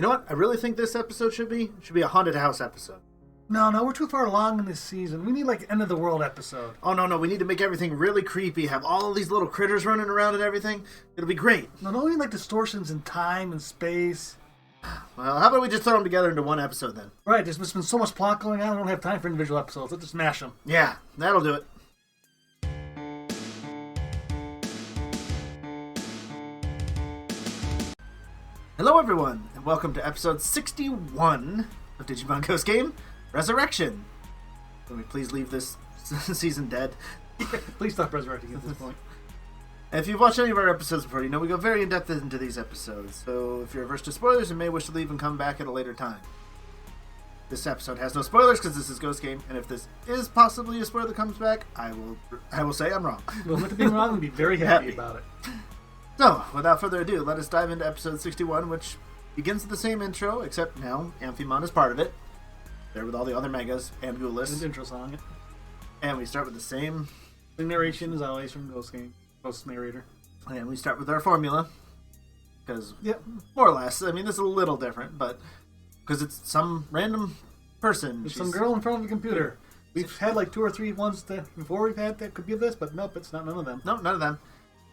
You know what? I really think this episode should be a haunted house episode. No, we're too far along in this season. We need like end of the world episode. Oh no, we need to make everything really creepy. Have all of these little critters running around and everything. It'll be great. No, don't we need like distortions in time and space? Well, how about we just throw them together into one episode then? Right, there's been so much plot going on. I don't have time for individual episodes. Let's just mash them. Yeah, that'll do it. Hello everyone, and welcome to episode 61 of Digimon Ghost Game Resurrection. Can we please leave this season dead? Please stop resurrecting at this point. If you've watched any of our episodes before, you know we go very in-depth into these episodes, so if you're averse to spoilers, you may wish to leave and come back at a later time. This episode has no spoilers because this is Ghost Game, and if this is possibly a spoiler that comes back, I will say I'm wrong. We'll look at being wrong and be very happy about it. So, without further ado, let us dive into episode 61, which begins with the same intro, except now Amphimon is part of it. There with all the other megas and Ghoulists. And intro song. And we start with the same... The narration is always from Ghost Game. Ghost narrator. And we start with our formula. Because, yep, more or less, I mean, this is a little different, but... Because it's some random person. There's some girl in front of a computer. We've had like 2 or 3 ones before we've had that could be this, but nope, it's not none of them. Nope, none of them.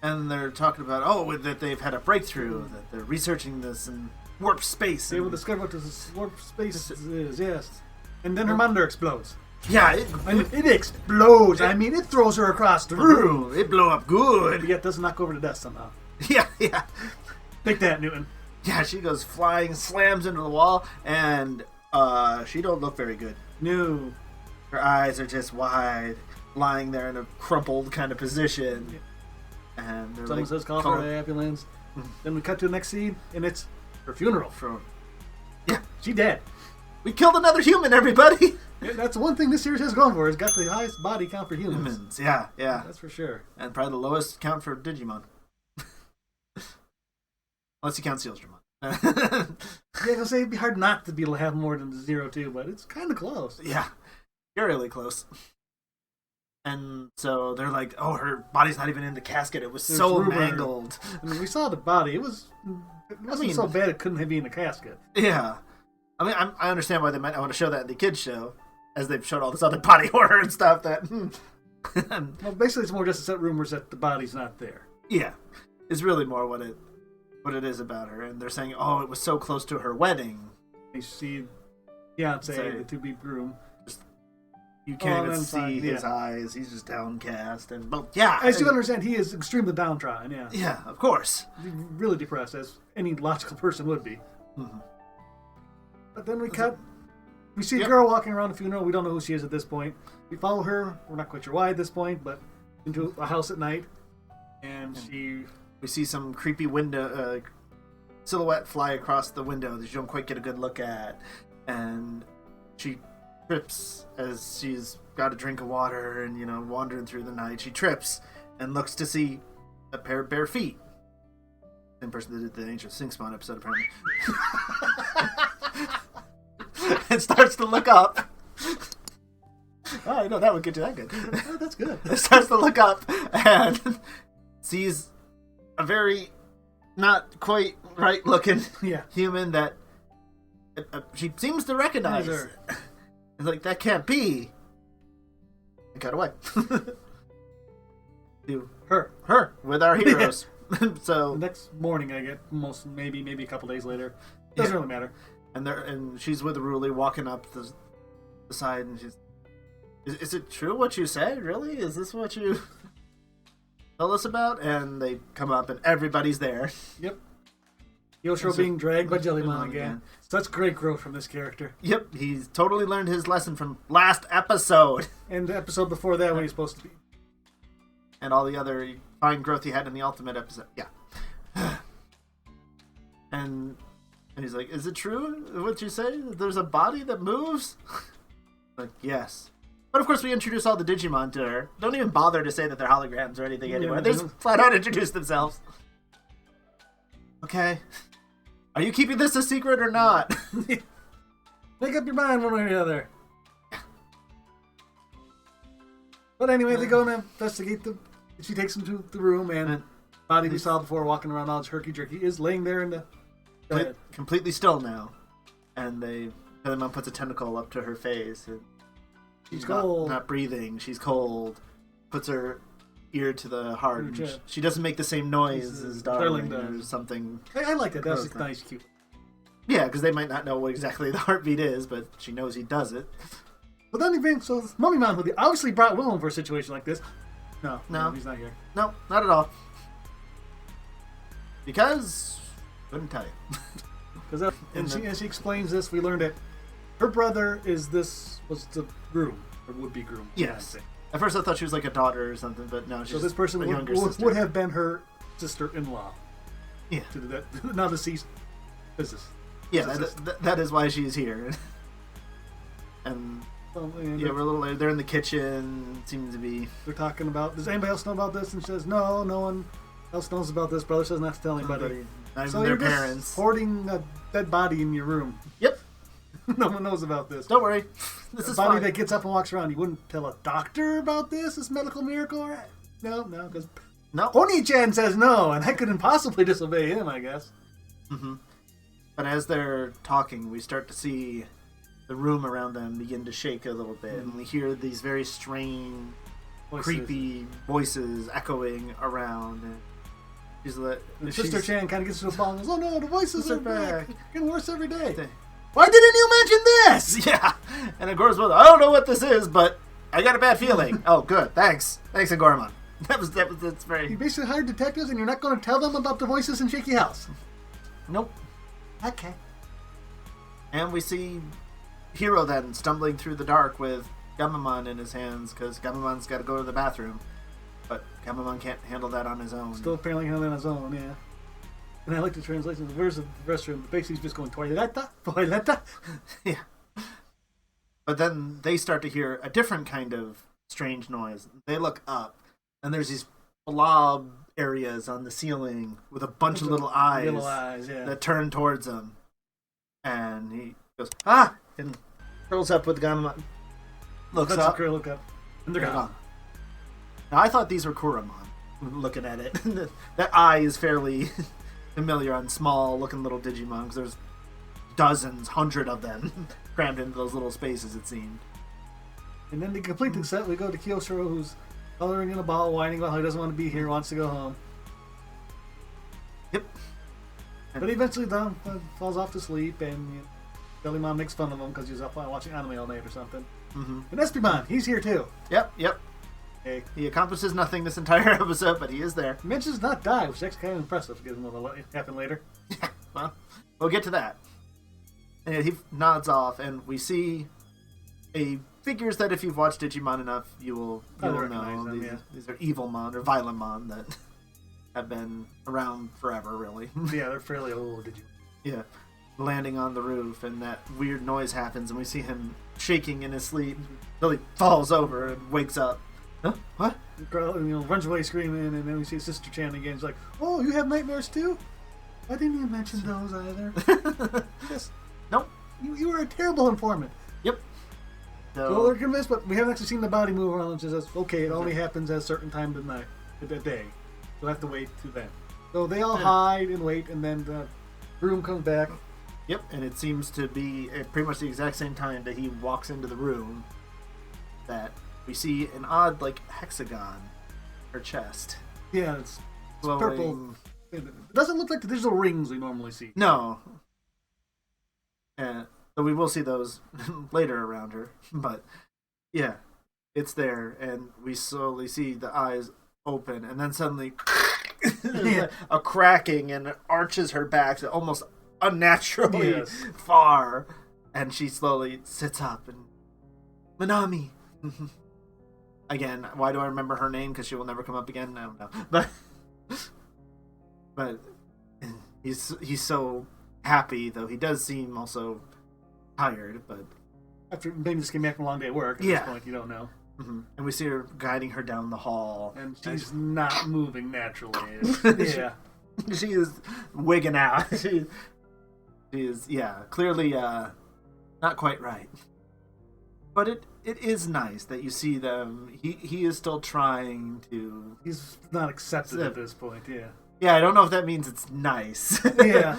And they're talking about, that they've had a breakthrough, that they're researching this in warp space. They will discover what this warp space is, yes. And then her monitor explodes. Yeah, it explodes. I mean, it throws her across the room. It blew up good. But yet doesn't knock over to dust somehow. Yeah. Take that, Newton. Yeah, she goes flying, slams into the wall, and she don't look very good. No. Her eyes are just wide, lying there in a crumpled kind of position. Yeah. And someone says call for the ambulance. Then we cut to the next scene, and it's her funeral. Yeah, she dead. We killed another human, everybody. Yeah, that's the one thing this series has going for. It's got the highest body count for humans. Yeah. That's for sure. And probably the lowest count for Digimon. Unless you count Sealsdramon. Yeah, I'll say it'd be hard not to be able to have more than 0 too, but it's kind of close. Yeah, you're really close. And so they're like, oh, her body's not even in the casket. It was so mangled. I mean, we saw the body. It wasn't so bad it couldn't be in the casket. Yeah. I mean, I understand why they might not want to show that in the kids' show, as they've showed all this other body horror and stuff that... Well, basically it's more just to set rumors that the body's not there. Yeah. It's really more what it is about her. And they're saying, oh, it was so close to her wedding. You see Beyonce, the to-be groom. You can't even see his eyes. He's just downcast. And yeah. As you understand, he is extremely downtrodden, yeah. Yeah, of course. Really depressed, as any logical person would be. Mm-hmm. But then we see a girl walking around the funeral. We don't know who she is at this point. We follow her. We're not quite sure why at this point, but into a house at night. And we see some creepy window silhouette fly across the window that you don't quite get a good look at. And she trips as she's got a drink of water and, wandering through the night. She trips and looks to see a pair of bare feet. Same person that did the Ancient Sing Spawn episode, apparently. And starts to look up. Oh, that would get you that good. Oh, that's good. Starts to look up and sees a very not quite right looking human that she seems to recognize her. It's like, that can't be. And cut away. To her with our heroes. So the next morning, I get maybe a couple days later. Doesn't really matter. And she's with Ruli walking up the side, and she's, is it true what you said? Really? Is this what you tell us about? And they come up, and everybody's there. Yep. Yoshiro being dragged by Jellymon again. Such great growth from this character. Yep, he's totally learned his lesson from last episode. And the episode before that when he's supposed to be. And all the other fine growth he had in the ultimate episode. Yeah. And he's like, is it true what you say? There's a body that moves? Like, yes. But of course we introduce all the Digimon to her. Don't even bother to say that they're holograms or anything anymore. They just flat out introduce themselves. Okay. Are you keeping this a secret or not? Make up your mind one way or the other. But anyway, they go and investigate she takes them to the room, and the body we saw before walking around all herky-jerky is laying there in the completely still now. And Digimon puts a tentacle up to her face. And she's cold. Not breathing. She's cold. Puts her ear to the heart. She doesn't make the same noise as Darling or something. I like that. That's nice, cute. Yeah, because they might not know what exactly the heartbeat is, but she knows he does it. But then so Mummymon, who obviously brought Willem for a situation like this. No, he's not here. No, not at all. Because couldn't tell you. Because as she explains this, we learned that her brother was the groom or would-be groom. Yes. At first, I thought she was like a daughter or something, but no, she's so this person would have been her sister-in-law. Yeah. To that now deceased business. Yeah, that is why she's here. And yeah, we're a little later. They're in the kitchen. Seems to be. They're talking about. Does anybody else know about this? And she says, no one else knows about this. Brother says not to tell anybody. Not even their parents. Just hoarding a dead body in your room. Yep. No one knows about this. Don't worry. This is a body fine. that gets up and walks around. You wouldn't tell a doctor about this medical miracle? No, because Oni-chan says no, and I couldn't possibly disobey him, I guess. Mm-hmm. But as they're talking, we start to see the room around them begin to shake a little bit, and we hear these very strange, creepy voices echoing around. And Sister Chan kind of gets to the ball and goes, "Oh no, the voices are back. Getting worse every day." Why didn't you mention this? Yeah, and Agora's well, I don't know what this is, but I got a bad feeling. Oh, good, thanks, Agoromon. That's very. You basically hired detectives, and you're not going to tell them about the voices in Shaky House. Nope. Okay. And we see Hiro then stumbling through the dark with Gamamon in his hands because Gamamon's got to go to the bathroom. But Gamamon can't handle that on his own. Still apparently handling it on his own, yeah. And I like the translation. Where's the restroom? Basically, he's just going, toileta. Yeah. But then they start to hear a different kind of strange noise. They look up, and there's these blob areas on the ceiling with a bunch of little eyes, that turn towards him. And he goes, and curls up with Gamamon. Looks up. Look up. And they're gone. Now, I thought these were Kuramon, looking at it. That eye is fairly familiar on small-looking little Digimon, because there's dozens, 100 of them crammed into those little spaces, it seemed. And then to complete the set, we go to Kyosuro, who's coloring in a ball, whining about how he doesn't want to be here, wants to go home. Yep. But eventually Dom falls off to sleep, and Bellymon makes fun of him because he's up watching anime all night or something. Mm-hmm. And Espimon, he's here too. Yep. Okay. He accomplishes nothing this entire episode, but he is there. He mentions not die, which is actually kind of impressive, given what will happen later. Yeah, well, we'll get to that. And he nods off, and we see figures that if you've watched Digimon enough, you'll know. Them, these are Evilmon or Violentmon that have been around forever, really. Yeah, they're fairly old Digimon. Yeah. Landing on the roof, and that weird noise happens, and we see him shaking in his sleep until he falls over and wakes up. Huh? What? Girl, runs away screaming, and then we see Sister Chan again. She's like, "Oh, you have nightmares too? Why didn't you mention those either?" Nope. You were a terrible informant. Yep. So we're convinced, but we haven't actually seen the body move around. And she says, "Okay, it only happens at a certain time of night, the day. We'll have to wait to then." So they all hide and wait, and then the room comes back. Yep, and it seems to be at pretty much the exact same time that he walks into the room that we see an odd, hexagon in her chest. Yeah, it's purple. It doesn't look like the digital rings we normally see. No. But we will see those later around her. But, yeah, it's there, and we slowly see the eyes open, and then suddenly a cracking, and it arches her back almost unnaturally far, and she slowly sits up and Manami. Again, why do I remember her name? Because she will never come up again. I don't know, but he's so happy, though he does seem also tired. But after maybe just came back from a long day at work, at this point you don't know. Mm-hmm. And we see her guiding her down the hall, and she's not moving naturally. She is wigging out. She is, clearly not quite right. But it is nice that you see them. He is still trying to... He's not accepted at this point, Yeah, I don't know if that means it's nice. Yeah.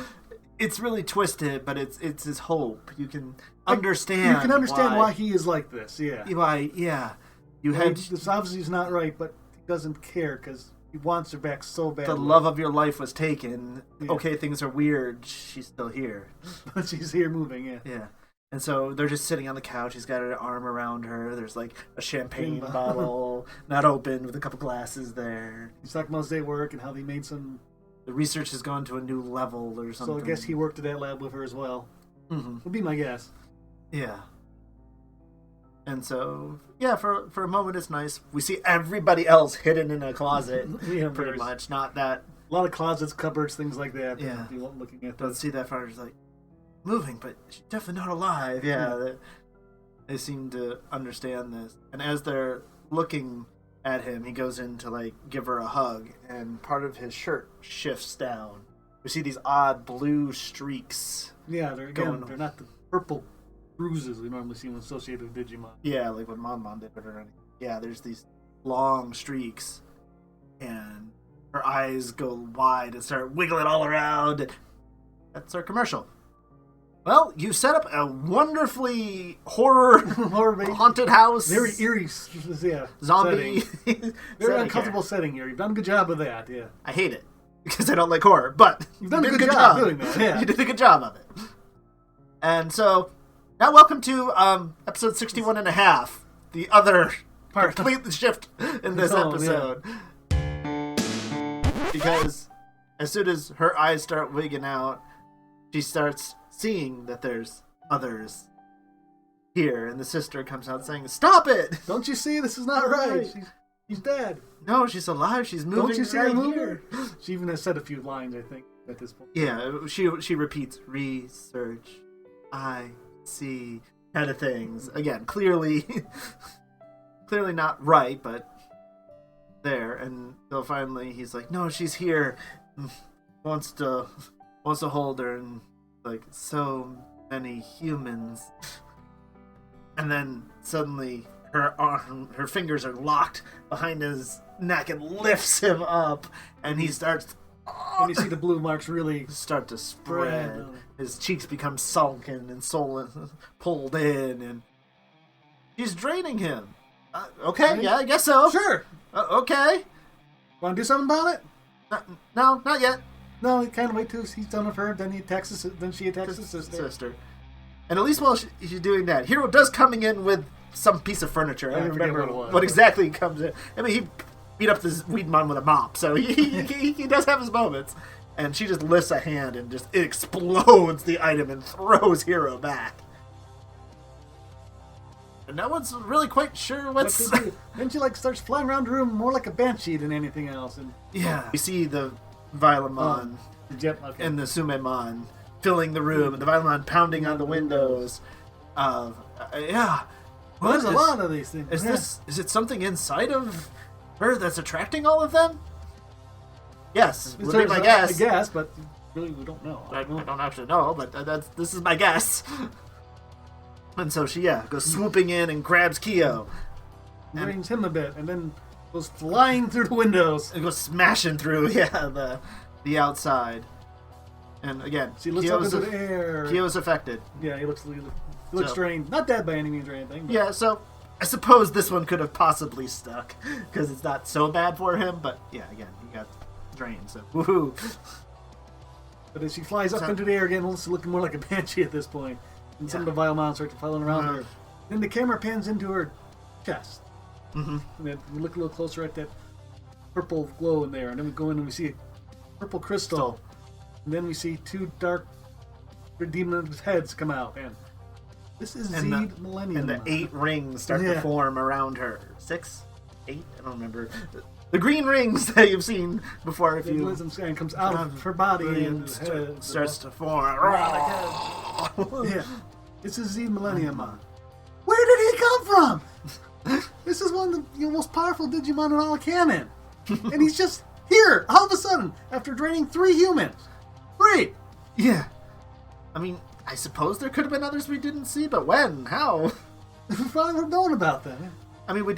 it's really twisted, but it's his hope. You can understand. You can understand why he is like this. Yeah. Why? Yeah. This obviously is not right, but he doesn't care because he wants her back so badly. The love of your life was taken. Yeah. Okay, things are weird. She's still here. But she's here moving, yeah. Yeah. And so they're just sitting on the couch. He's got an arm around her. There's like a champagne bottle, not opened, with a couple glasses there. He's talking about his day at work and how they made some... The research has gone to a new level or something. So I guess he worked at that lab with her as well. Mm-hmm. Would be my guess. Yeah. And so, yeah, for a moment it's nice. We see everybody else hidden in a closet, yeah, pretty much. Not that... A lot of closets, cupboards, things like that. Yeah. You won't looking at Don't see that far. It's like, moving, but she's definitely not alive. Yeah. They seem to understand this. And as they're looking at him, he goes in to, like, give her a hug, and part of his shirt shifts down. We see these odd blue streaks. Yeah, they're not the purple bruises we normally see when associated with Digimon. Yeah, like when Mon did it or anything. Yeah, there's these long streaks, and her eyes go wide and start wiggling all around. That's our commercial. Well, you set up a wonderfully horror haunted house. Very eerie, yeah. Zombie. Very uncomfortable setting here. You've done a good job of that, yeah. I hate it, because I don't like horror, but you've done a good job doing that, yeah. You did a good job of it. And so, now welcome to episode 61 and a half, the other part, complete shift in this episode. Yeah. Because as soon as her eyes start wigging out, she starts seeing that there's others here, and the sister comes out saying, "Stop it! Don't you see? This is not right. She's dead." No, she's alive. She's moving. Don't you see right her moving? Here. She even has said a few lines, I think, at this point. Yeah, she repeats research, I see, kind of things. Again, clearly not right, but there. And so finally, he's like, "No, she's here." Wants to hold her, and like, so many humans. And then suddenly her fingers are locked behind his neck and lifts him up, and he starts... And you see the blue marks really start to spread. His cheeks become sunken and swollen, pulled in, and she's draining him. Okay, yeah, I guess so. Sure. Okay. Want to do something about it? No, not yet. No, he kind of wait till he's done with her, then she attacks his sister. And at least while she's doing that, Hero does coming in with some piece of furniture. I don't remember what exactly comes in. I mean, he beat up this Weedmon with a mop, so he does have his moments. And she just lifts a hand and just explodes the item and throws Hero back. And no one's really quite sure what's... Then she starts flying around the room more like a banshee than anything else. And yeah. We see the Violamon and the Sumemon filling the room, and the Violamon pounding on the windows. Yeah. Well, there's a lot of these things. Is it something inside of her that's attracting all of them? Yes, would be my guess. I guess, but really we don't know. I don't actually know, but this is my guess. And so she goes swooping in and grabs Kyo. Brings him a bit, and then goes flying through the windows. And goes smashing through, the outside. And again, she looks up into the air. Kyo's affected. Yeah, he looks strained. Not dead by any means or anything. But. Yeah, so I suppose this one could have possibly stuck, because it's not so bad for him, but yeah, again, he got drained, so woohoo. But as she flies up into the air again, it's looking more like a banshee at this point. And some of the Violamon start following around her. Then the camera pans into her chest. Mm-hmm. And then we look a little closer at that purple glow in there. And then we go in and we see a purple crystal. And then we see two dark demon heads come out. And this is Zed Millennium. And the 8 rings start to form around her. 6? 8? I don't remember. The green rings that you've seen before. If you and comes out of her body and starts to form. Yeah. This is Zed Millennium. Where did he come from? This is one of the most powerful Digimon in all of canon. And he's just here, all of a sudden, after draining 3 humans. 3! Yeah. I mean, I suppose there could have been others we didn't see, but when? How? We probably would have known about that. I mean, we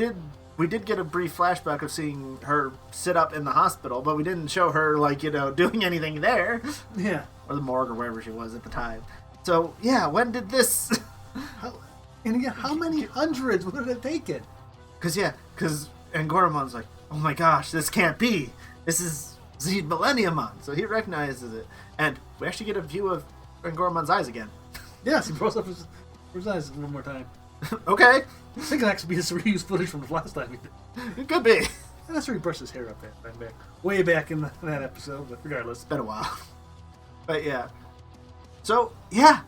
did get a brief flashback of seeing her sit up in the hospital, but we didn't show her, doing anything there. Yeah. or the morgue or wherever she was at the time. So yeah, when did this? And again, how many hundreds would it have taken? Because Angoramon's like, oh my gosh, this can't be. This is the Millenniumon. So he recognizes it, and we actually get a view of Angoramon's eyes again. Yes, he blows up his eyes one more time. Okay. I think it actually be this reused footage from the last time we did. It could be. And that's where he brushed his hair up back way back in that episode, but regardless. It's been a while. But yeah. So, yeah.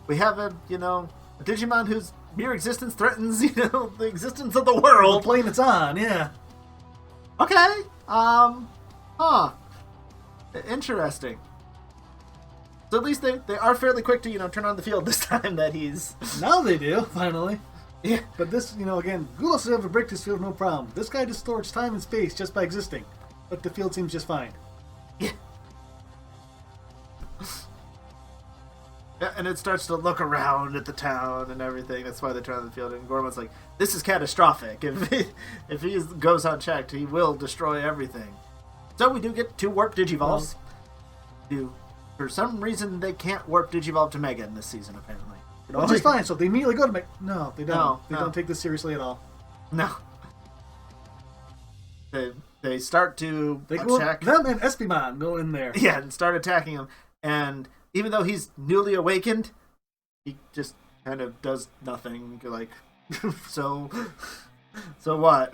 We have a Digimon whose mere existence threatens, the existence of the world. The plane it's on, yeah. Okay. Interesting. So at least they are fairly quick to, turn on the field this time that he's... Now they do, finally. Yeah. But this, again, Gulos is able to break this field no problem. This guy distorts time and space just by existing. But the field seems just fine. Yeah. Yeah, and it starts to look around at the town and everything. That's why they turn on the field. And Gorman's like, this is catastrophic. If he goes unchecked, he will destroy everything. So we do get 2 warp Digivolves. For some reason, they can't warp Digivolve to Mega in this season, apparently. Which is fine, so they immediately go to Mega. No, they don't. No, they don't take this seriously at all. No. They start to check. Them and Espimon go in there. Yeah, and start attacking him. And even though he's newly awakened, he just kind of does nothing. Like, so what?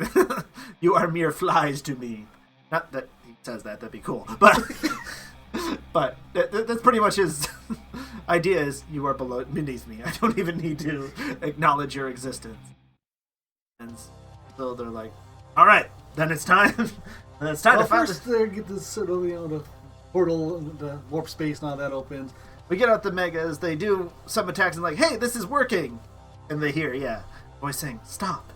You are mere flies to me. Not that he says that, that'd be cool. But that's pretty much his idea is, you are beneath me. I don't even need to acknowledge your existence. And so they're like, all right, then it's time. And it's time to find first they get this sort of, the portal, the warp space and all that opens. We get out the Megas, they do some attacks and like, hey, this is working. And they hear, voice saying, stop.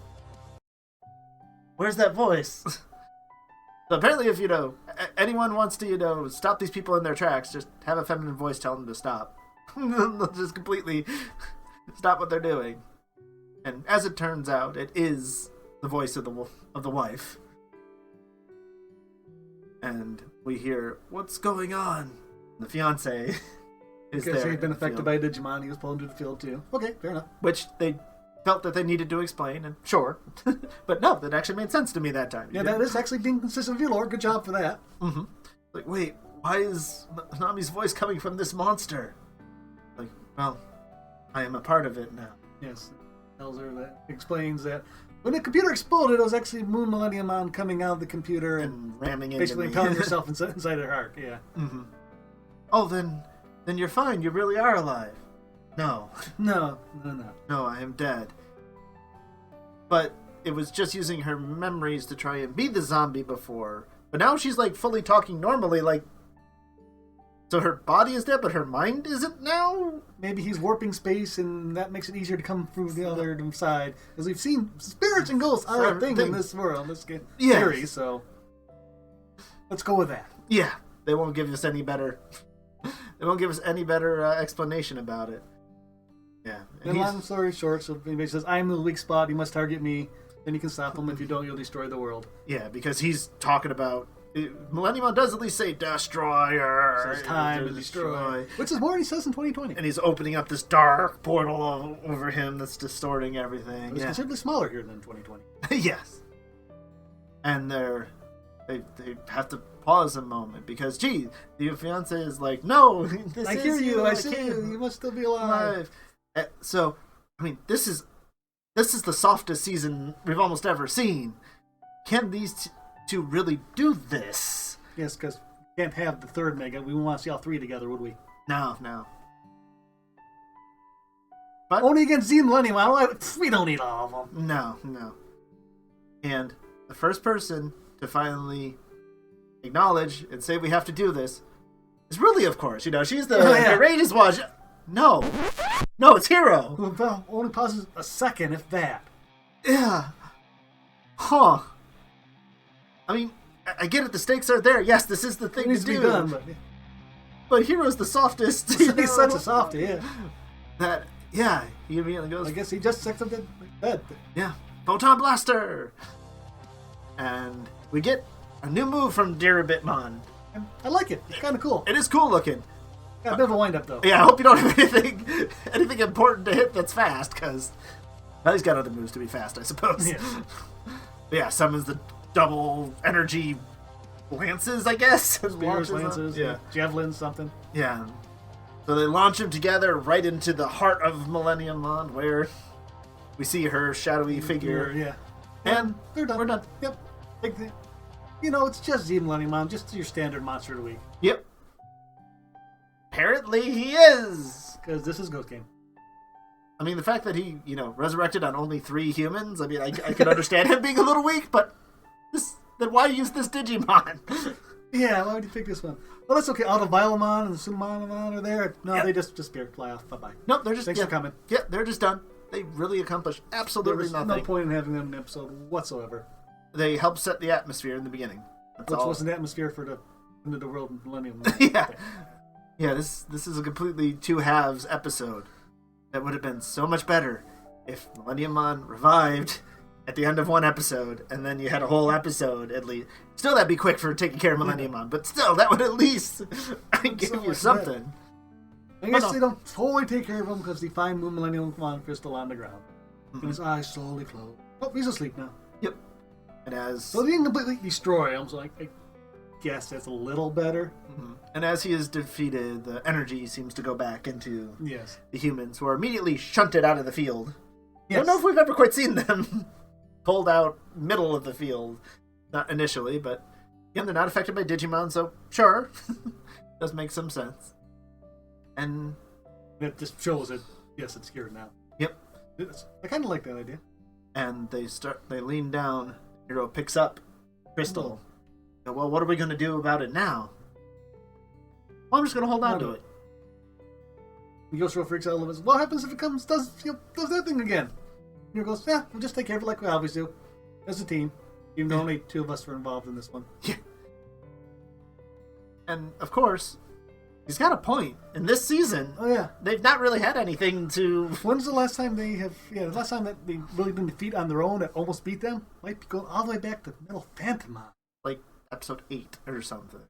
Where's that voice? So apparently if, anyone wants to, stop these people in their tracks, just have a feminine voice tell them to stop. They'll just completely stop what they're doing. And as it turns out, it is the voice of the wife. And we hear, what's going on? The fiancé is there. Because he'd been affected by Digimon, he was pulled into the field too. Okay, fair enough. Which they felt that they needed to explain, and sure. But no, that actually made sense to me that time. Yeah, that is actually being consistent with your lore. Good job for that. Mm-hmm. Like, wait, why is Nami's voice coming from this monster? Like, well, I am a part of it now. Yes, tells her that, explains that when the computer exploded, it was actually Moon Millenniumon coming out of the computer and ramming into basically me. impelling herself inside her heart. Yeah. Mm-hmm. Oh, then you're fine. You really are alive. No. No. No, I am dead. But it was just using her memories to try and be the zombie before. But now she's like fully talking normally, like. So her body is dead, but her mind isn't now? Maybe he's warping space and that makes it easier to come through the other side. As we've seen, spirits and ghosts are a thing in this world, this series, so. Let's go with that. Yeah. They won't give us any better. They won't give us any better explanation about it. Yeah. And long story short, so anybody says, I'm the weak spot, you must target me, then you can stop him. If you don't, you'll destroy the world. Yeah, because he's talking about... Millenniumon does at least say, destroyer. So it's time to destroy. Which is more than he says in 2020. And he's opening up this dark portal over him that's distorting everything. It's considerably smaller here than 2020. Yes. And they have to pause a moment because, gee, the fiance is like, no, this I is hear you, I see you, you must still be alive. So, I mean, this is the softest season we've almost ever seen. Can these two really do this? Yes, because we can't have the third Mega. We want to see all 3 together, would we? No. But only against Z Millennium. We don't need all of them. No. And the first person to finally acknowledge and say we have to do this is really, of course, she's the courageous watch. No, it's Hero. Well, only pauses a second, if that. Yeah. Huh. I mean, I get it. The stakes are there. Yes, this is the thing to do. Done, but Hero's the softest. He's such a softie, yeah. That, yeah, he immediately goes. I guess he just sexed him to bed. Yeah, Photon Blaster. And we get a new move from Diribitmon. I like it. It's kind of cool. It is cool looking. Got a bit of a wind-up, though. Yeah, I hope you don't have anything important to hit that's fast, because he's got other moves to be fast, I suppose. Yeah. Yeah, summons the double energy lances, I guess. Spears, lances, yeah. javelins, something. Yeah. So they launch him together right into the heart of Millennium Mon, where we see her shadowy figure. Yeah. And they're done. we're done. Yep. It's just the Millennium Mon, just your standard monster of the week. Yep. Apparently he is! Because this is Ghost Game. I mean, the fact that he, resurrected on only 3 humans, I mean, I could understand him being a little weak, but then why use this Digimon? Yeah, why would you pick this one? Well, that's okay. All the Vilemon and the Sumanomon are there. No, They just disappear, fly off. Bye-bye. Nope, they're just... Thanks for coming. Yeah, they're just done. They really accomplished absolutely nothing. No point in having them in an episode whatsoever. They helped set the atmosphere in the beginning. Which was an atmosphere for the end of the world Millennium. Yeah. Yeah, this is a completely 2 halves episode. That would have been so much better if Millennium Mon revived at the end of 1 episode, and then you had a whole episode at least. Still, that'd be quick for taking care of Millennium Mon, but still, that would at least give you something. I guess they don't totally take care of him because they find Millennium Mon crystal on the ground. Mm-hmm. And his eyes slowly close. Oh, he's asleep now. Yep. So they didn't completely destroy him, so I guess that's a little better. Mm-hmm. And as he is defeated, the energy seems to go back into the humans, who are immediately shunted out of the field. Yes. I don't know if we've ever quite seen them pulled out middle of the field. Not initially, but again, they're not affected by Digimon, so sure. Does make some sense. And it just shows that, yes, it's here now. Yep. I kind of like that idea. And they lean down. Hero picks up Crystal. Oh. Well, what are we going to do about it now? Well, I'm just going to hold on to it. Yoshiro freaks out a little bit. What happens if it does that thing again? Hero goes, yeah, we'll just take care of it like we always do. As a team. Even though only 2 of us were involved in this one. Yeah. And, of course, he's got a point. In this season, they've not really had anything to... When's the last time the last time that they really didn't defeat on their own that almost beat them? Might be going all the way back to Metal Phantomon. Like episode 8 or something.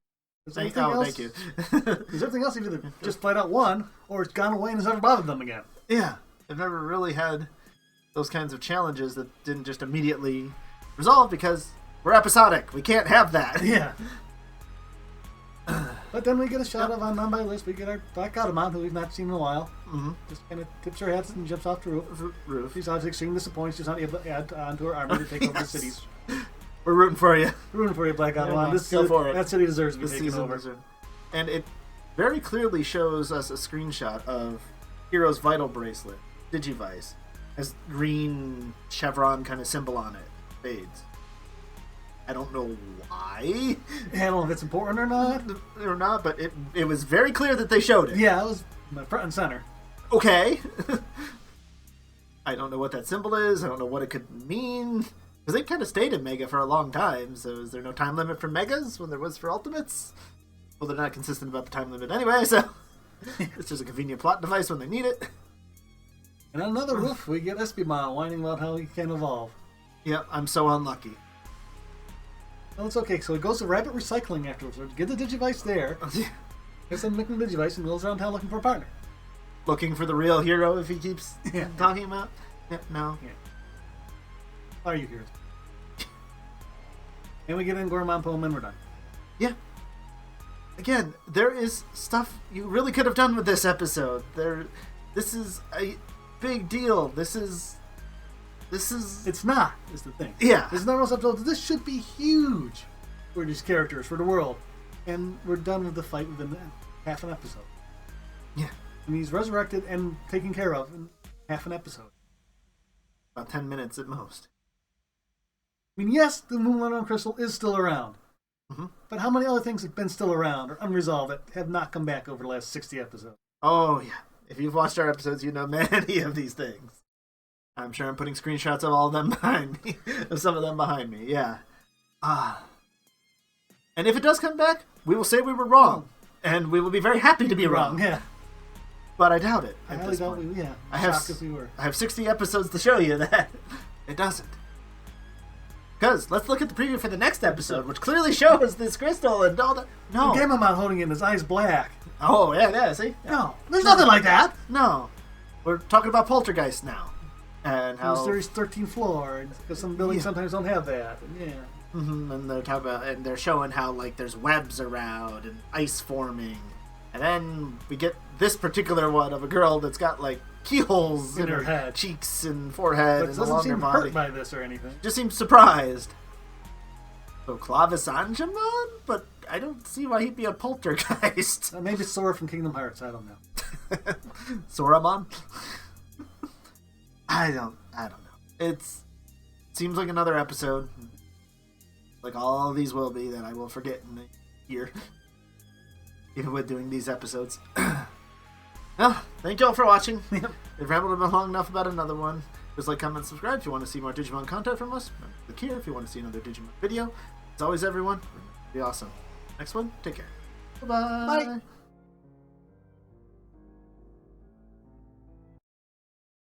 Thank you. Because everything else either just flat out won, or it's gone away and has never bothered them again. Yeah. They've never really had those kinds of challenges that didn't just immediately resolve because we're episodic. We can't have that. Yeah. But then we get a shot of on my list. We get our Black Automon, who we've not seen in a while. Mm-hmm. Just kind of tips her head and jumps off the roof. She's obviously extremely disappointed. She's not able to add onto her army to take over the cities. We're rooting for you. We're rooting for you, Black Automon. Go for it. That city deserves to be taken over. And it very clearly shows us a screenshot of Hero's vital bracelet, Digivice, has green chevron kind of symbol on it. Fades. I don't know why. I don't know if it's important or not. But it was very clear that they showed it. Yeah, it was front and center. Okay. I don't know what that symbol is. I don't know what it could mean. Because they kind of stayed in Mega for a long time, so is there no time limit for Megas when there was for Ultimates? Well, they're not consistent about the time limit anyway, so it's just a convenient plot device when they need it. And on another roof, we get Espimon whining about how he can evolve. Yep, I'm so unlucky. Well, it's okay. So he goes to Rabbit Recycling afterwards. Get the Digivice there. Gets them making the Digivice and goes around town looking for a partner. Looking for the real hero if he keeps talking about? Yeah, no. Yeah. Are you here? And we get in Gorman Poem and we're done. Yeah. Again, there is stuff you really could have done with this episode. This is a big deal. This is... It's not, is the thing. Yeah. There's no else episode. This should be huge for these characters, for the world. And we're done with the fight within half an episode. Yeah. And he's resurrected and taken care of in half an episode. About 10 minutes at most. I mean, yes, the Moonlight Crystal is still around. Mm-hmm. But how many other things have been still around or unresolved that have not come back over the last 60 episodes? Oh, yeah. If you've watched our episodes, you know many of these things. I'm sure I'm putting screenshots of all of them behind me. Of some of them behind me, yeah. And if it does come back, we will say we were wrong. And we will be very happy to be wrong. Yeah. But I doubt it. I highly doubt we, yeah. I have 60 episodes to show you that it doesn't. Because let's look at the preview for the next episode, which clearly shows this crystal and all that. No. Gamamon holding it, his eyes black. Oh, yeah, see? No, there's nothing like that. No. We're talking about poltergeist now. And how... There's 13th floor, because some buildings sometimes don't have that. Yeah. And they're talking about, and they're showing how, like, there's webs around and ice forming. And then we get this particular one of a girl that's got, like, keyholes in her head, cheeks and forehead, but and doesn't along seem her body. hurt by this or anything. Just seems surprised. So Clavis Angemon? But I don't see why he'd be a poltergeist. Maybe Sora from Kingdom Hearts. I don't know. Soramon? I don't know. It seems like another episode, like all of these will be, that I will forget in a year, even with doing these episodes. Well, thank you all for watching. We've rambled long enough about another one. Just like, comment, subscribe if you want to see more Digimon content from us. Click here if you want to see another Digimon video. As always, everyone, be awesome. Next one, take care. Bye-bye. Bye.